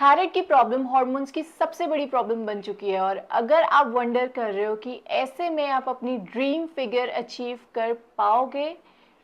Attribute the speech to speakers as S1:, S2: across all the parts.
S1: Thyroid की problem hormones की सबसे बड़ी प्रॉब्लम बन चुकी है और अगर आप वंडर कर रहे हो कि ऐसे में आप अपनी ड्रीम फिगर अचीव कर पाओगे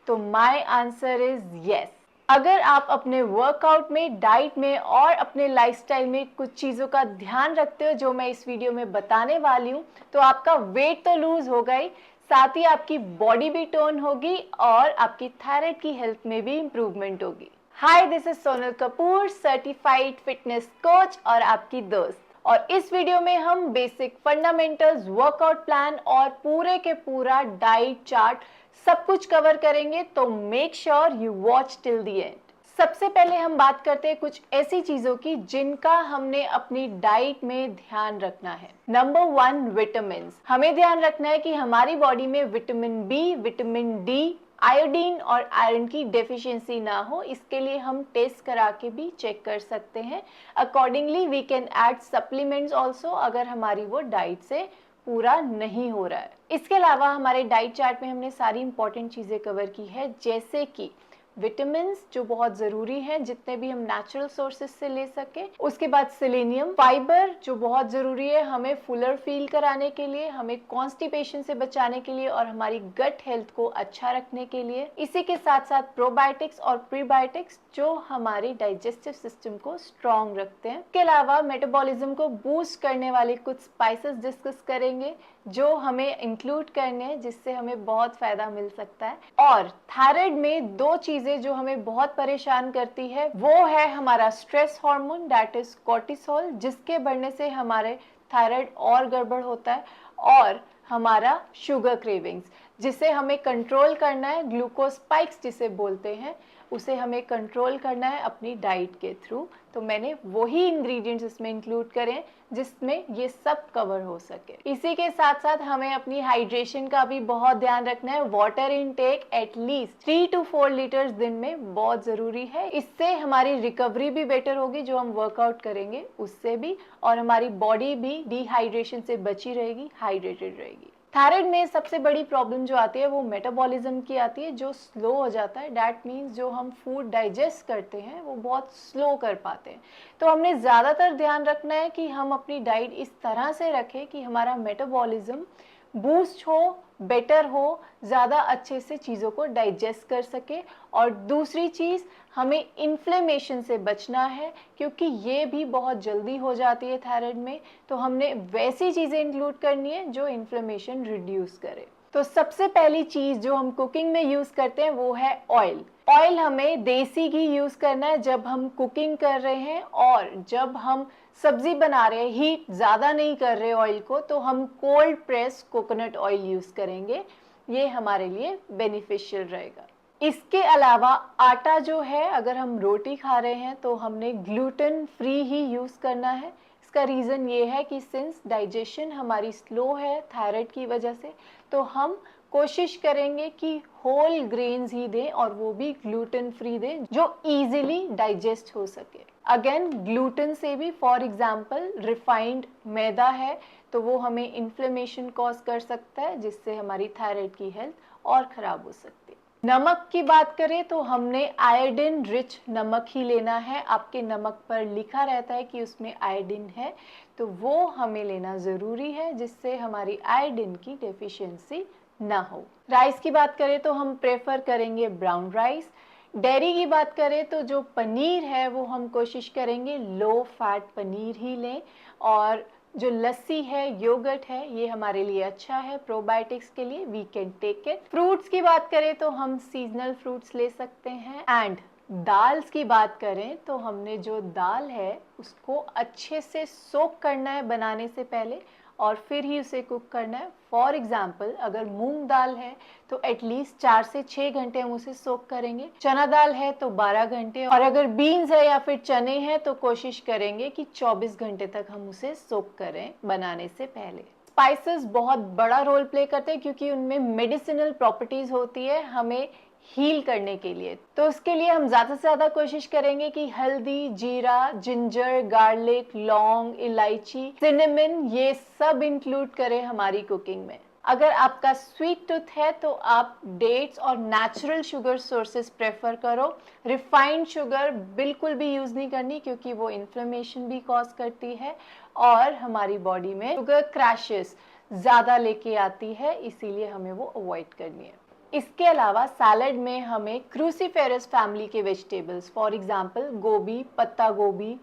S1: तो माय आंसर इज यस। अगर आप अपने वर्कआउट में, डाइट में और अपने लाइफस्टाइल में कुछ चीज़ों का ध्यान रखते हो जो मैं इस वीडियो में बताने वाली हूँ तो आपका वेट तो लूज होगा ही, साथ ही आपकी बॉडी भी टोन होगी और आपकी थायराइड की हेल्थ में भी इंप्रूवमेंट होगी। Hi, this is Sonal Kapoor, certified fitness coach और आपकी दोस्त। और इस वीडियो में हम बेसिक फंडामेंटल्स, वर्कआउट प्लान और पूरे के पूरा डाइट चार्ट सब कुछ कवर करेंगे, तो make sure you watch till the end. सबसे पहले हम बात करते हैं कुछ ऐसी चीजों की जिनका हमने अपनी डाइट में ध्यान रखना है। Number 1, vitamin. हमें ध्यान रखना है कि हमारी बॉडी में vitamin B, vitamin D, iodine और आयरन की डेफिशिएंसी ना हो। इसके लिए हम टेस्ट करा के भी चेक कर सकते हैं। Accordingly we can add supplements also अगर हमारी वो डाइट से पूरा नहीं हो रहा है। इसके अलावा हमारे डाइट चार्ट में हमने सारी इंपॉर्टेंट चीज़ें कवर की है, जैसे कि विटामिन जो बहुत ज़रूरी हैं, जितने भी हम नेचुरल सोर्सेज से ले सके। उसके बाद सेलेनियम, फाइबर जो बहुत ज़रूरी है हमें फुलर फील कराने के लिए, हमें कॉन्स्टिपेशन से बचाने के लिए और हमारी गट हेल्थ को अच्छा रखने के लिए। इसी के साथ साथ प्रोबायोटिक्स और प्रीबायोटिक्स जो हमारे डाइजेस्टिव सिस्टम को स्ट्रॉन्ग रखते हैं। इसके अलावा मेटाबॉलिज्म को बूस्ट करने वाले कुछ स्पाइसेस डिस्कस करेंगे जो हमें इंक्लूड करने हैं, जिससे हमें बहुत फायदा मिल सकता है। और थायराइड में दो चीजें जो हमें बहुत परेशान करती है वो है हमारा stress hormone, that is cortisol, जिसके बढ़ने से हमारे थायराइड और गड़बड़ होता है, और हमारा शुगर क्रेविंग्स जिसे हमें कंट्रोल करना है, ग्लूकोज स्पाइक्स जिसे बोलते हैं, उसे हमें कंट्रोल करना है अपनी डाइट के थ्रू। तो मैंने वही इंग्रेडिएंट्स इसमें इंक्लूड करें जिसमें ये सब कवर हो सके। इसी के साथ साथ हमें अपनी हाइड्रेशन का भी बहुत ध्यान रखना है। Water intake at least 3 to 4 litres दिन में बहुत ज़रूरी है। इससे हमारी रिकवरी भी बेटर होगी जो हम वर्कआउट करेंगे उससे भी, और हमारी बॉडी भी डिहाइड्रेशन से बची रहेगी, हाइड्रेटेड रहेगी। थायराइड में सबसे बड़ी प्रॉब्लम जो आती है वो मेटाबॉलिज्म की आती है, जो स्लो हो जाता है। डैट मीन्स जो हम फूड डाइजेस्ट करते हैं वो बहुत स्लो कर पाते हैं। तो हमने ज़्यादातर ध्यान रखना है कि हम अपनी डाइट इस तरह से रखें कि हमारा मेटाबॉलिज्म बूस्ट हो, बेटर हो, ज़्यादा अच्छे से चीज़ों को डाइजेस्ट कर सके। और दूसरी चीज़, हमें इन्फ्लेमेशन से बचना है क्योंकि ये भी बहुत जल्दी हो जाती है थायराइड में। तो हमने वैसी चीज़ें इंक्लूड करनी है जो इन्फ्लेमेशन रिड्यूस करे। तो सबसे पहली चीज़ जो हम कुकिंग में यूज़ करते हैं वो है ऑयल। ऑयल हमें देसी घी यूज़ करना है जब हम कुकिंग कर रहे हैं, और जब हम सब्जी बना रहे हैं, हीट ज़्यादा नहीं कर रहे ऑयल को, तो हम cold press coconut oil use करेंगे। ये हमारे लिए बेनिफिशियल रहेगा। इसके अलावा आटा जो है, अगर हम रोटी खा रहे हैं तो हमने ग्लूटेन फ्री ही यूज़ करना है। इसका रीज़न ये है कि सिंस डाइजेशन हमारी स्लो है थायराइड की वजह से, तो हम कोशिश करेंगे कि होल ग्रेन्स ही दें और वो भी ग्लूटेन फ्री दें जो इजीली डाइजेस्ट हो सके। अगेन ग्लूटेन से भी, फॉर एग्जांपल रिफाइंड मैदा है तो वो हमें इन्फ्लेमेशन कॉज कर सकता है, जिससे हमारी थायराइड की हेल्थ और ख़राब हो सकती है। नमक की बात करें तो हमने आयोडीन रिच नमक ही लेना है। आपके नमक पर लिखा रहता है कि उसमें आयोडीन है, तो वो हमें लेना ज़रूरी है जिससे हमारी आयोडीन की डेफिशिएंसी ना हो। राइस की बात करें तो हम प्रेफर करेंगे ब्राउन राइस। डेयरी की बात करें तो जो पनीर है वो हम कोशिश करेंगे लो फैट पनीर ही लें, और जो लस्सी है, योगर्ट है, ये हमारे लिए अच्छा है प्रोबायोटिक्स के लिए, we can take it. Fruits की बात करें तो हम सीजनल फ्रूट्स ले सकते हैं। एंड दाल्स की बात करें तो हमने जो दाल है उसको अच्छे से सोक करना है बनाने से पहले, और फिर ही उसे कुक करना है। फॉर एग्जाम्पल अगर मूंग दाल है तो एटलीस्ट 4 से 6 घंटे हम उसे सोक करेंगे, चना दाल है तो 12 घंटे, और अगर बीन्स है या फिर चने हैं तो कोशिश करेंगे कि 24 घंटे तक हम उसे सोक करें बनाने से पहले। स्पाइसेस बहुत बड़ा रोल प्ले करते हैं क्योंकि उनमें मेडिसिनल प्रॉपर्टीज होती है हमें हील करने के लिए। तो उसके लिए हम ज़्यादा से ज़्यादा कोशिश करेंगे कि हल्दी, जीरा, जिंजर, गार्लिक, लौंग, इलायची, सिनेमन, ये सब इंक्लूड करें हमारी कुकिंग में। अगर आपका स्वीट टूथ है तो आप डेट्स और नेचुरल शुगर सोर्सेज प्रेफर करो। रिफाइंड शुगर बिल्कुल भी यूज़ नहीं करनी, क्योंकि वो इन्फ्लेमेशन भी कॉज करती है और हमारी बॉडी में शुगर क्रैशेस ज़्यादा लेके आती है, इसीलिए हमें वो अवॉइड करनी है। इसके अलावा सैलड में हमें क्रूसीफेरस फैमिली के वेजिटेबल्स, फॉर एग्जांपल गोभी, पत्ता गोभी,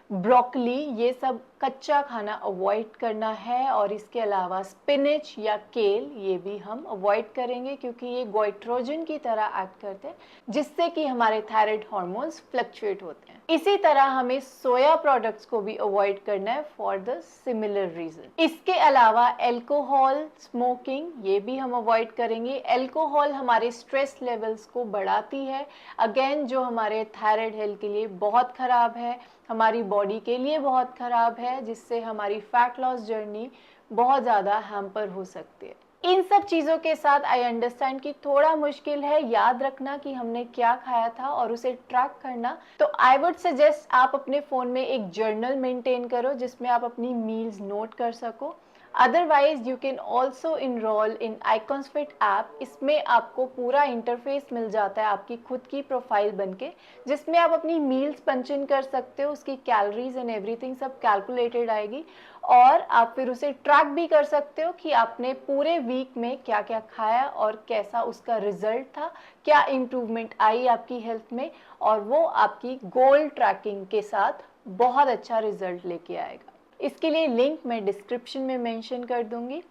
S1: ब्रोकली, ये सब कच्चा खाना अवॉइड करना है। और इसके अलावा स्पिनच या केल, ये भी हम अवॉइड करेंगे, क्योंकि ये गोइट्रोजन की तरह एक्ट करते हैं, जिससे कि हमारे थायराइड हार्मोन्स फ्लक्चुएट होते हैं। इसी तरह हमें सोया प्रोडक्ट्स को भी अवॉइड करना है फॉर द सिमिलर रीजन। इसके अलावा अल्कोहल, स्मोकिंग, ये भी हम अवॉइड करेंगे। अल्कोहल हमारे स्ट्रेस लेवल्स को बढ़ाती है, अगेन जो हमारे थायराइड हेल्थ के लिए बहुत खराब है, हमारी बॉडी के लिए बहुत ख़राब है, जिससे हमारी फैट लॉस जर्नी बहुत ज़्यादा हैम्पर हो सकती है। इन सब चीज़ों के साथ आई अंडरस्टैंड कि थोड़ा मुश्किल है याद रखना कि हमने क्या खाया था और उसे ट्रैक करना, तो आई वुड सजेस्ट आप अपने फ़ोन में एक जर्नल मेंटेन करो जिसमें आप अपनी मील्स नोट कर सको। Otherwise you can also enroll in Iconsfit app. इसमें आपको पूरा इंटरफेस मिल जाता है आपकी खुद की प्रोफाइल बनके, जिसमें आप अपनी मील्स पंच इन कर सकते हो, उसकी कैलोरीज एंड एवरीथिंग सब कैलकुलेटेड आएगी, और आप फिर उसे ट्रैक भी कर सकते हो कि आपने पूरे वीक में क्या क्या खाया और कैसा उसका रिजल्ट था, क्या इम्प्रूवमेंट आई आपकी हेल्थ में, और वो आपकी गोल ट्रैकिंग के साथ बहुत अच्छा रिजल्ट लेके आएगा। इसके लिए लिंक मैं डिस्क्रिप्शन में मेंशन कर दूंगी।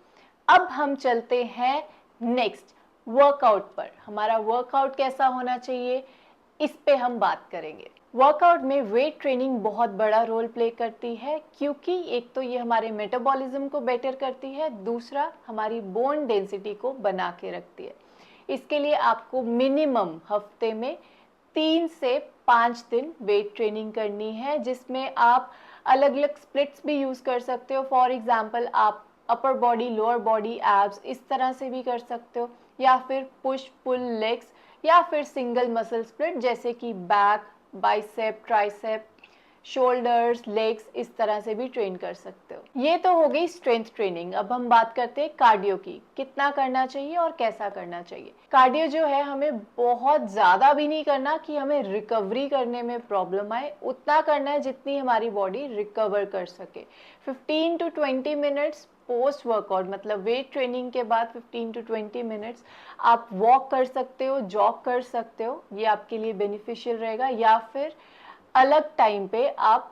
S1: अब हम चलते हैं नेक्स्ट वर्कआउट पर। हमारा वर्कआउट कैसा होना चाहिए, इस पे हम बात करेंगे। वर्कआउट में वेट ट्रेनिंग बहुत बड़ा रोल प्ले करती है, क्योंकि एक तो ये हमारे मेटाबॉलिज्म को बेटर करती है, दूसरा हमारी बोन डेंसिटी को बना के रखती है। इसके लिए आपको मिनिमम हफ्ते में 3 से 5 दिन वेट ट्रेनिंग करनी है, जिसमें आप अलग अलग स्प्लिट्स भी यूज़ कर सकते हो। फॉर एग्जांपल आप upper body, lower body, abs, इस तरह से भी कर सकते हो, या फिर पुश पुल लेग्स, या फिर सिंगल मसल स्प्लिट जैसे कि back, bicep, tricep, shoulders, legs, इस तरह से भी ट्रेन कर सकते हो। ये तो हो गई स्ट्रेंथ ट्रेनिंग। अब हम बात करते हैं कार्डियो की, कितना करना चाहिए और कैसा करना चाहिए। कार्डियो जो है हमें बहुत ज़्यादा भी नहीं करना कि हमें रिकवरी करने में प्रॉब्लम आए, उतना करना है जितनी हमारी बॉडी रिकवर कर सके। 15 to 20 मिनट्स पोस्ट वर्कआउट, मतलब वेट ट्रेनिंग के बाद 15 to 20 मिनट्स आप वॉक कर सकते हो, जॉग कर सकते हो, ये आपके लिए बेनिफिशियल रहेगा। या फिर अलग टाइम पे आप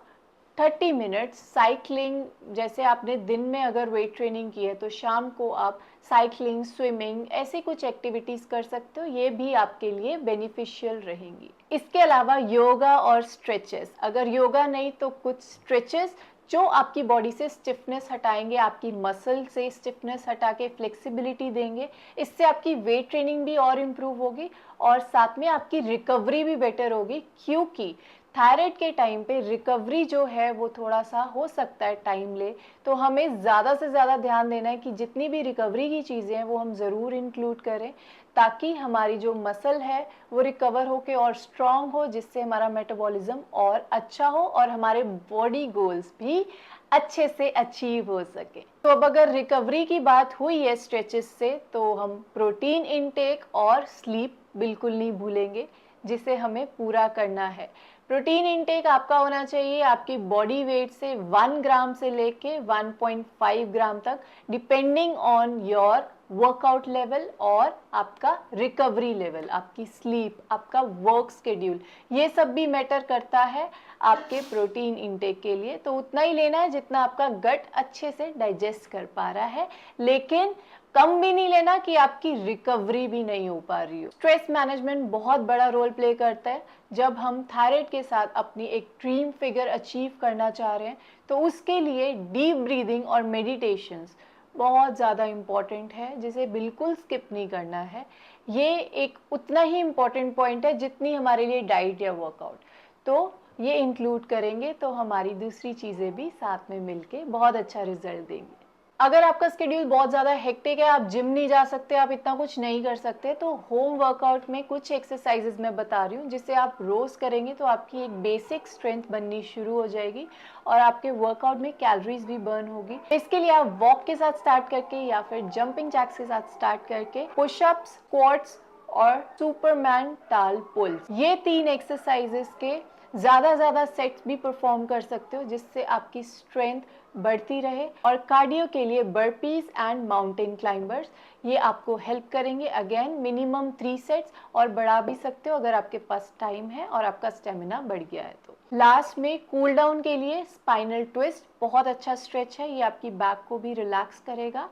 S1: 30 मिनट्स साइकिलिंग, जैसे आपने दिन में अगर वेट ट्रेनिंग की है तो शाम को आप साइकिलिंग, स्विमिंग, ऐसी कुछ एक्टिविटीज़ कर सकते हो, ये भी आपके लिए बेनिफिशियल रहेंगी। इसके अलावा योगा और स्ट्रेचेस, अगर योगा नहीं तो कुछ स्ट्रेचेस जो आपकी बॉडी से स्टिफनेस हटाएंगे, आपकी मसल से स्टिफनेस हटा के फ्लेक्सिबिलिटी देंगे। इससे आपकी वेट ट्रेनिंग भी और इम्प्रूव होगी और साथ में आपकी रिकवरी भी बेटर होगी, क्योंकि थायराइड के टाइम पे रिकवरी जो है वो थोड़ा सा हो सकता है टाइम ले, तो हमें ज़्यादा से ज़्यादा ध्यान देना है कि जितनी भी रिकवरी की चीज़ें हैं वो हम ज़रूर इंक्लूड करें, ताकि हमारी जो मसल है वो रिकवर होके और स्ट्रॉन्ग हो, जिससे हमारा मेटाबॉलिज्म और अच्छा हो और हमारे बॉडी गोल्स भी अच्छे से अचीव हो सके। तो अब अगर रिकवरी की बात हुई है स्ट्रेचेस से, तो हम प्रोटीन इनटेक और स्लीप बिल्कुल नहीं भूलेंगे, जिसे हमें पूरा करना है। प्रोटीन इनटेक आपका होना चाहिए आपकी बॉडी वेट से 1 ग्राम से लेके 1.5 ग्राम तक, depending on your workout level और आपका रिकवरी लेवल, आपकी स्लीप, आपका वर्क शेड्यूल, ये सब भी मैटर करता है आपके प्रोटीन इनटेक के लिए। तो उतना ही लेना है जितना आपका गट अच्छे से डाइजेस्ट कर पा रहा है, लेकिन कम भी नहीं लेना कि आपकी रिकवरी भी नहीं हो पा रही हो। स्ट्रेस मैनेजमेंट बहुत बड़ा रोल प्ले करता है। जब हम थायराइड के साथ अपनी एक ड्रीम फिगर अचीव करना चाह रहे हैं, तो उसके लिए डीप ब्रीदिंग और मेडिटेशंस बहुत ज़्यादा इम्पॉर्टेंट है, जिसे बिल्कुल स्किप नहीं करना है। ये एक उतना ही इम्पॉर्टेंट पॉइंट है जितनी हमारे लिए डाइट या वर्कआउट। तो ये इंक्लूड करेंगे तो हमारी दूसरी चीज़ें भी साथ में मिलके बहुत अच्छा रिजल्ट देंगी। अगर आपका स्केड्यूल बहुत ज़्यादा हेक्टिक है, आप जिम नहीं जा सकते, आप इतना कुछ नहीं कर सकते, तो होम वर्कआउट में कुछ एक्सरसाइजेज मैं बता रही हूँ जिसे आप रोज़ करेंगे तो आपकी एक बेसिक स्ट्रेंथ बननी शुरू हो जाएगी और आपके वर्कआउट में कैलोरीज भी बर्न होगी। इसके लिए आप वॉक के साथ स्टार्ट करके या फिर जंपिंग जैक्स के साथ स्टार्ट करके पुशअप्स, स्क्वाट्स और सुपरमैन टाल पुल्स, ये 3 एक्सरसाइजेस के ज़्यादा सेट्स भी परफॉर्म कर सकते हो जिससे आपकी स्ट्रेंथ बढ़ती रहे। और कार्डियो के लिए बर्पीज एंड माउंटेन क्लाइंबर्स, ये आपको हेल्प करेंगे। अगेन मिनिमम 3 सेट्स और बढ़ा भी सकते हो अगर आपके पास टाइम है और आपका स्टेमिना बढ़ गया है तो। लास्ट में कूल डाउन के लिए स्पाइनल ट्विस्ट बहुत अच्छा स्ट्रेच है, ये आपकी बैक को भी रिलैक्स करेगा।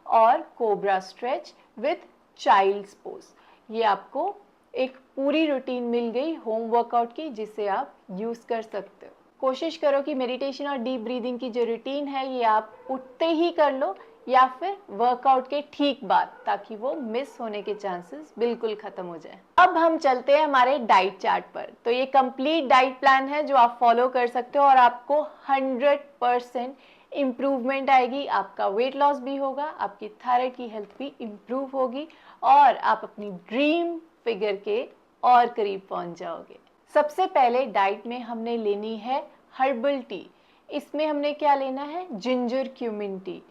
S1: और cobra stretch with child's pose, ये आपको एक पूरी रूटीन मिल गई होम वर्कआउट की जिसे आप यूज कर सकते हो। कोशिश करो कि मेडिटेशन और डीप ब्रीदिंग की जो रूटीन है ये आप उठते ही कर लो या फिर वर्कआउट के ठीक बाद, ताकि वो मिस होने के चांसेस बिल्कुल खत्म हो जाए। अब हम चलते हैं हमारे डाइट चार्ट पर। तो ये कंप्लीट डाइट प्लान है जो आप फॉलो कर सकते हो और आपको 100% इम्प्रूवमेंट आएगी। आपका वेट लॉस भी होगा, आपकी थायराइड की हेल्थ भी इम्प्रूव होगी और आप अपनी ड्रीम फिगर के और करीब पहुंच जाओगे। सबसे पहले डाइट में हमने लेनी है हर्बल टी। इसमें हमने क्या लेना है, जिंजर क्यूमिन टी।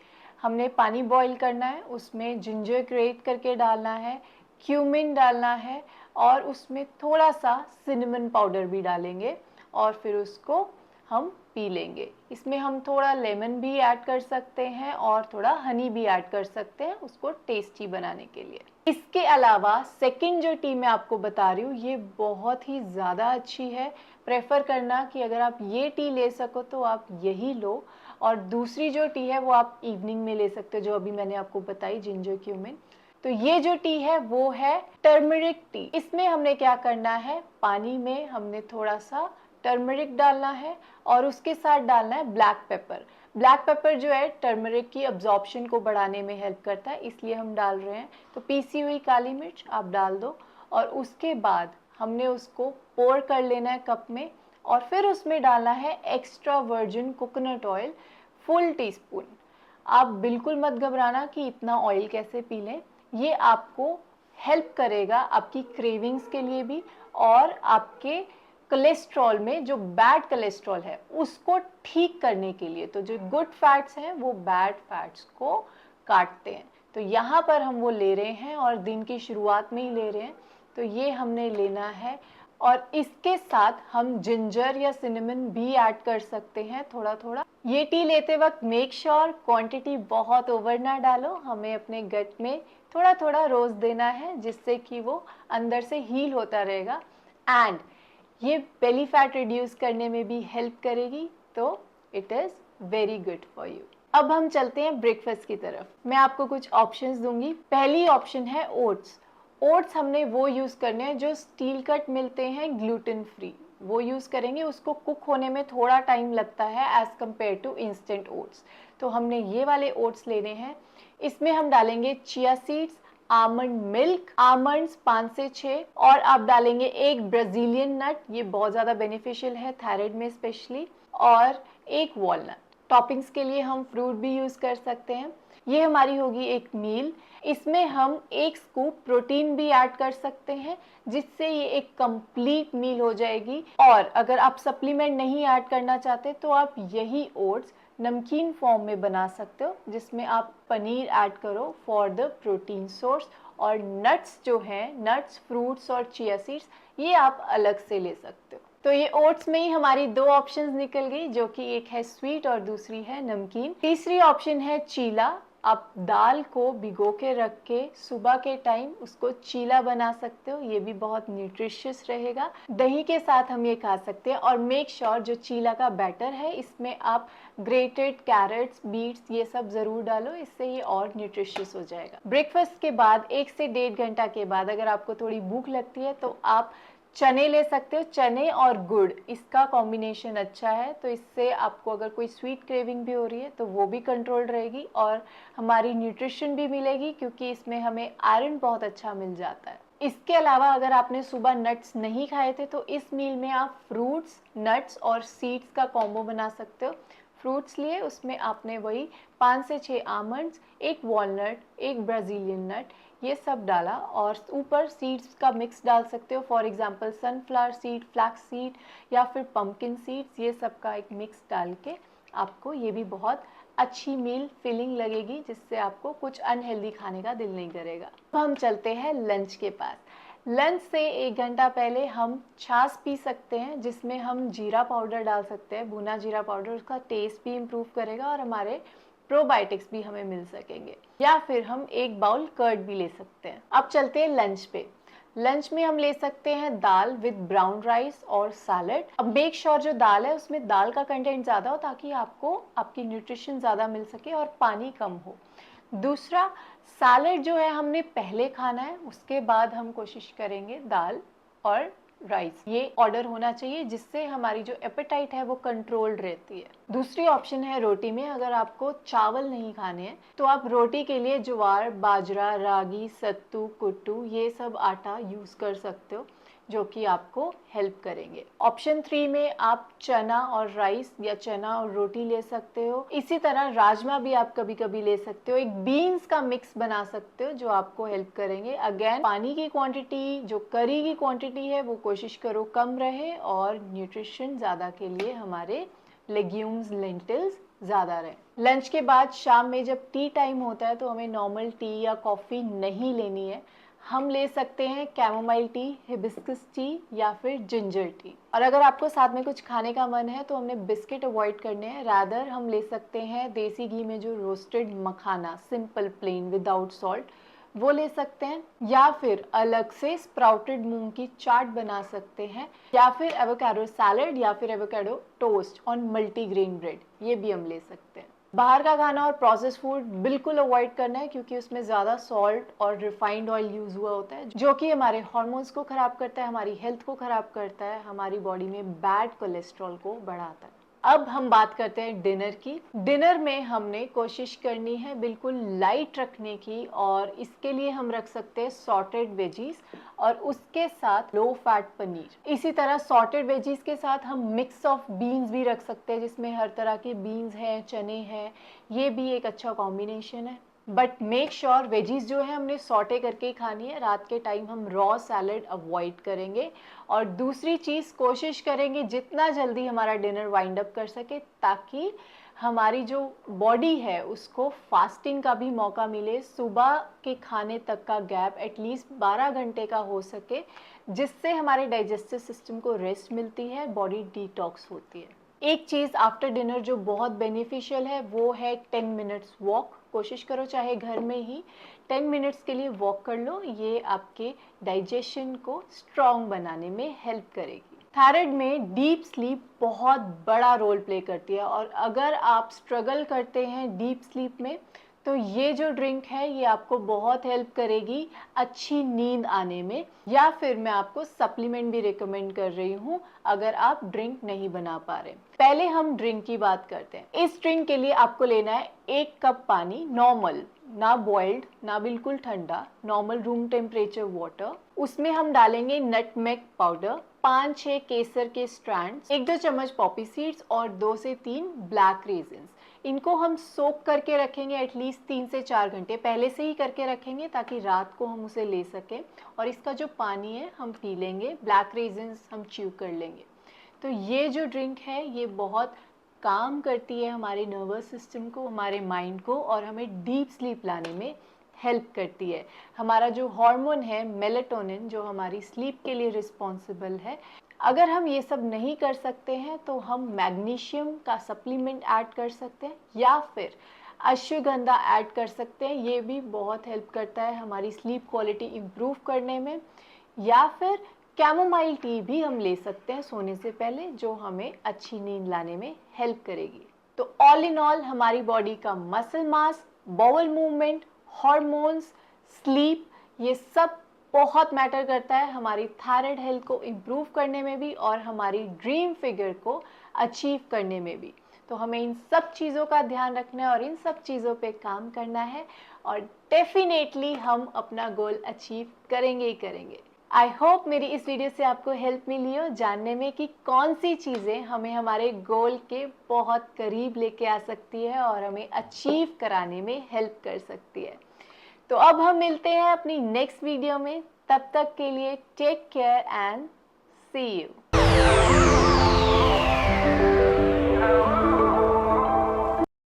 S1: हमने पानी बॉईल करना है, उसमें जिंजर ग्रेट करके डालना है, क्यूमिन डालना है और उसमें थोड़ा सा सिनेमन पाउडर भी डालेंगे और फिर उसको हम पी लेंगे। इसमें हम थोड़ा लेमन भी ऐड कर सकते हैं और थोड़ा हनी भी ऐड कर सकते हैं उसको टेस्टी बनाने के लिए। इसके अलावा सेकंड जो टी मैं आपको बता रही हूँ ये बहुत ही ज़्यादा अच्छी है। प्रेफर करना कि अगर आप ये टी ले सको तो आप यही लो। और दूसरी जो टी है वो आप इवनिंग में ले सकते हो, जो अभी मैंने आपको बताई, जिंजर क्यूमिन। तो ये जो टी है वो है टर्मरिक टी। इसमें हमने क्या करना है, पानी में हमने थोड़ा सा टर्मरिक डालना है और उसके साथ डालना है ब्लैक पेपर। ब्लैक पेपर जो है टर्मरिक की अब्जॉर्प्शन को बढ़ाने में हेल्प करता है, इसलिए हम डाल रहे हैं। तो पीसी हुई काली मिर्च आप डाल दो और उसके बाद हमने उसको पोर कर लेना है कप में और फिर उसमें डालना है extra virgin coconut oil full teaspoon. आप बिल्कुल मत घबराना कि इतना ऑयल कैसे पी लें, ये आपको हेल्प करेगा आपकी क्रेविंग्स के लिए भी और आपके कोलेस्ट्रॉल में जो बैड कोलेस्ट्रॉल है उसको ठीक करने के लिए। तो जो गुड फैट्स हैं वो बैड फैट्स को काटते हैं। तो यहाँ पर हम वो ले रहे हैं और दिन की शुरुआत में ही ले रहे हैं, तो ये हमने लेना है। और इसके साथ हम जिंजर या सिनेमन भी ऐड कर सकते हैं थोड़ा थोड़ा। ये टी लेते वक्त मेक श्योर क्वांटिटी बहुत ओवर ना डालो, हमें अपने गट में थोड़ा थोड़ा रोज देना है जिससे कि वो अंदर से हील होता रहेगा एंड ये बेली फैट रिड्यूस करने में भी हेल्प करेगी। तो it is very good for you. अब हम चलते हैं ब्रेकफास्ट की तरफ। मैं आपको कुछ ऑप्शंस दूंगी। पहली ऑप्शन है ओट्स। ओट्स हमने वो यूज़ करने हैं जो स्टील कट मिलते हैं ग्लूटेन फ्री, वो यूज़ करेंगे। उसको कुक होने में थोड़ा टाइम लगता है as compared to instant oats, तो हमने ये वाले ओट्स लेने हैं। इसमें हम डालेंगे chia seeds, almond milk, almonds 5 से 6 और आप डालेंगे एक ब्राजीलियन नट, ये बहुत ज़्यादा बेनिफिशियल है थायराइड में स्पेशली, और एक वॉलनट। टॉपिंग्स के लिए हम फ्रूट भी यूज़ कर सकते हैं। ये हमारी होगी एक मील। इसमें हम एक स्कूप प्रोटीन भी ऐड कर सकते हैं जिससे ये एक कंप्लीट मील हो जाएगी। और अगर आप सप्लीमेंट नहीं ऐड करना चाहते तो आप यही ओट्स नमकीन फॉर्म में बना सकते हो जिसमें आप पनीर ऐड करो फॉर द प्रोटीन सोर्स। और नट्स जो हैं, नट्स, फ्रूट्स और चिया सीड्स, ये आप अलग से ले सकते हो। तो ये ओट्स में ही हमारी 2 ऑप्शंस निकल गई, जो कि एक है स्वीट और दूसरी है नमकीन। तीसरी ऑप्शन है चीला। आप दाल को भिगो के रख के सुबह के टाइम उसको चीला बना सकते हो, ये भी बहुत न्यूट्रिशियस रहेगा। दही के साथ हम ये खा सकते हैं। और मेक श्योर जो चीला का बैटर है इसमें आप ग्रेटेड कैरेट्स, बीट्स, ये सब जरूर डालो, इससे ये और न्यूट्रिशियस हो जाएगा। ब्रेकफास्ट के बाद 1 से 1.5 घंटा के बाद अगर आपको थोड़ी भूख लगती है तो आप चने ले सकते हो। चने और गुड़, इसका कॉम्बिनेशन अच्छा है, तो इससे आपको अगर कोई स्वीट क्रेविंग भी हो रही है तो वो भी कंट्रोल रहेगी और हमारी न्यूट्रिशन भी मिलेगी क्योंकि इसमें हमें आयरन बहुत अच्छा मिल जाता है। इसके अलावा अगर आपने सुबह नट्स नहीं खाए थे तो इस मील में आप फ्रूट्स, नट्स और सीड्स का कॉम्बो बना सकते हो। फ्रूट्स लिए, उसमें आपने वही 5 से 6 आमंड्स, एक वॉलनट, एक ब्राज़ीलियन नट, ये सब डाला और ऊपर सीड्स का मिक्स डाल सकते हो। For example sunflower seed, flax seed या फिर पंपकिन सीड्स, ये सब का एक मिक्स डाल के आपको ये भी बहुत अच्छी मील फिलिंग लगेगी, जिससे आपको कुछ अनहेल्दी खाने का दिल नहीं करेगा। अब हम चलते हैं लंच के पास। लंच से 1 घंटा पहले हम छाछ पी सकते हैं, जिसमें हम जीरा पाउडर डाल सकते हैं, भुना जीरा पाउडर। उसका टेस्ट भी इम्प्रूव करेगा और हमारे प्रोबायोटिक्स भी हमें मिल सकेंगे। या फिर हम 1 बाउल कर्ड भी ले सकते हैं। अब चलते हैं लंच पे। लंच में हम ले सकते हैं दाल विद ब्राउन राइस और सैलड। अब मेक श्योर जो दाल है उसमें दाल का कंटेंट ज़्यादा हो, ताकि आपको आपकी न्यूट्रिशन ज़्यादा मिल सके और पानी कम हो। दूसरा, सैलड जो है हमने पहले खाना है, उसके बाद हम कोशिश करेंगे दाल और राइस। ये ऑर्डर होना चाहिए, जिससे हमारी जो एपेटाइट है वो कंट्रोल्ड रहती है। दूसरी ऑप्शन है रोटी में। अगर आपको चावल नहीं खाने हैं तो आप रोटी के लिए ज्वार, बाजरा, रागी, सत्तू, कुट्टू, ये सब आटा यूज़ कर सकते हो, जो कि आपको हेल्प करेंगे। ऑप्शन 3 में आप चना और राइस या चना और रोटी ले सकते हो। इसी तरह राजमा भी आप कभी कभी ले सकते हो। एक बीन्स का मिक्स बना सकते हो जो आपको हेल्प करेंगे। अगेन, पानी की क्वांटिटी, जो करी की क्वांटिटी है वो कोशिश करो कम रहे, और न्यूट्रिशन ज़्यादा के लिए हमारे लेग्यूम्स, लेंटिल्स ज़्यादा रहे। लंच के बाद शाम में जब टी टाइम होता है तो हमें नॉर्मल टी या कॉफ़ी नहीं लेनी है। हम ले सकते हैं कैमोमाइल टी, हिबिस्कस टी या फिर जिंजर टी। और अगर आपको साथ में कुछ खाने का मन है तो हमने बिस्किट अवॉइड करने हैं। रादर हम ले सकते हैं देसी घी में जो रोस्टेड मखाना, सिंपल प्लेन विदाउट सॉल्ट, वो ले सकते हैं। या फिर अलग से स्प्राउटेड मूंग की चाट बना सकते हैं, या फिर एवोकाडो सैलड या फिर avocado toast on multigrain bread, ये भी हम ले सकते हैं। बाहर का खाना और प्रोसेस फूड बिल्कुल अवॉइड करना है, क्योंकि उसमें ज़्यादा सॉल्ट और रिफाइंड ऑयल यूज़ हुआ होता है, जो कि हमारे हार्मोन्स को ख़राब करता है, हमारी हेल्थ को ख़राब करता है, हमारी बॉडी में बैड कोलेस्ट्रॉल को बढ़ाता है। अब हम बात करते हैं डिनर की। डिनर में हमने कोशिश करनी है बिल्कुल लाइट रखने की, और इसके लिए हम रख सकते हैं सॉर्टेड वेजीज और उसके साथ लो फैट पनीर। इसी तरह सॉर्टेड वेजीज के साथ हम मिक्स ऑफ बीन्स भी रख सकते हैं, जिसमें हर तरह के बीन्स हैं, चने हैं, ये भी एक अच्छा कॉम्बिनेशन है। बट मेक श्योर वेजीज जो है हमने सॉटे करके ही खानी है। रात के टाइम हम रॉ सैलड अवॉइड करेंगे। और दूसरी चीज़, कोशिश करेंगे जितना जल्दी हमारा डिनर वाइंड अप कर सके, ताकि हमारी जो बॉडी है उसको फास्टिंग का भी मौका मिले। सुबह के खाने तक का गैप एटलीस्ट 12 घंटे का हो सके, जिससे हमारे डाइजेस्टिव सिस्टम को रेस्ट मिलती है, बॉडी डिटॉक्स होती है। एक चीज़ आफ्टर डिनर जो बहुत बेनिफिशियल है वो है 10 मिनट्स वॉक। कोशिश करो चाहे घर में ही 10 मिनट्स के लिए वॉक कर लो, ये आपके डाइजेशन को स्ट्रॉन्ग बनाने में हेल्प करेगी। थायराइड में डीप स्लीप बहुत बड़ा रोल प्ले करती है, और अगर आप स्ट्रगल करते हैं डीप स्लीप में तो ये जो ड्रिंक है ये आपको बहुत हेल्प करेगी अच्छी नींद आने में। या फिर मैं आपको सप्लीमेंट भी रिकमेंड कर रही हूँ अगर आप ड्रिंक नहीं बना पा रहे। पहले हम ड्रिंक की बात करते हैं। इस ड्रिंक के लिए आपको लेना है 1 कप पानी, नॉर्मल, ना बॉइल्ड ना बिल्कुल ठंडा, नॉर्मल रूम टेम्परेचर वाटर। उसमें हम डालेंगे नटमेग पाउडर, 5-6 केसर के स्ट्रैंड्स, 1-2 चम्मच पॉपी सीड्स और 2 से 3 ब्लैक रेजिन्स। इनको हम सोक करके रखेंगे एटलीस्ट 3 से 4 घंटे, पहले से ही करके रखेंगे ताकि रात को हम उसे ले सकें। और इसका जो पानी है हम पी लेंगे, ब्लैक रेजिन्स हम च्यू कर लेंगे। तो ये जो ड्रिंक है ये बहुत काम करती है हमारे नर्वस सिस्टम को, हमारे माइंड को, और हमें डीप स्लीप लाने में हेल्प करती है। हमारा जो हार्मोन है मेलेटोनिन, जो हमारी स्लीप के लिए रिस्पॉन्सिबल है, अगर हम ये सब नहीं कर सकते हैं तो हम मैग्नीशियम का सप्लीमेंट ऐड कर सकते हैं, या फिर अश्वगंधा ऐड कर सकते हैं। ये भी बहुत हेल्प करता है हमारी स्लीप क्वालिटी इम्प्रूव करने में। या फिर कैमोमाइल टी भी हम ले सकते हैं सोने से पहले, जो हमें अच्छी नींद लाने में हेल्प करेगी। तो ऑल इन ऑल हमारी बॉडी का muscle mass, bowel movement, hormones, sleep, ये सब बहुत मैटर करता है हमारी थायराइड हेल्थ को इम्प्रूव करने में भी और हमारी ड्रीम फिगर को अचीव करने में भी। तो हमें इन सब चीज़ों का ध्यान रखना है और इन सब चीज़ों पे काम करना है और डेफिनेटली हम अपना गोल अचीव करेंगे ही करेंगे। आई होप मेरी इस वीडियो से आपको हेल्प मिली हो जानने में कि कौन सी चीज़ें हमें हमारे गोल के बहुत करीब लेके आ सकती है और हमें अचीव कराने में हेल्प कर सकती है। तो अब हम मिलते हैं अपनी नेक्स्ट वीडियो में, तब तक के लिए take care and see you.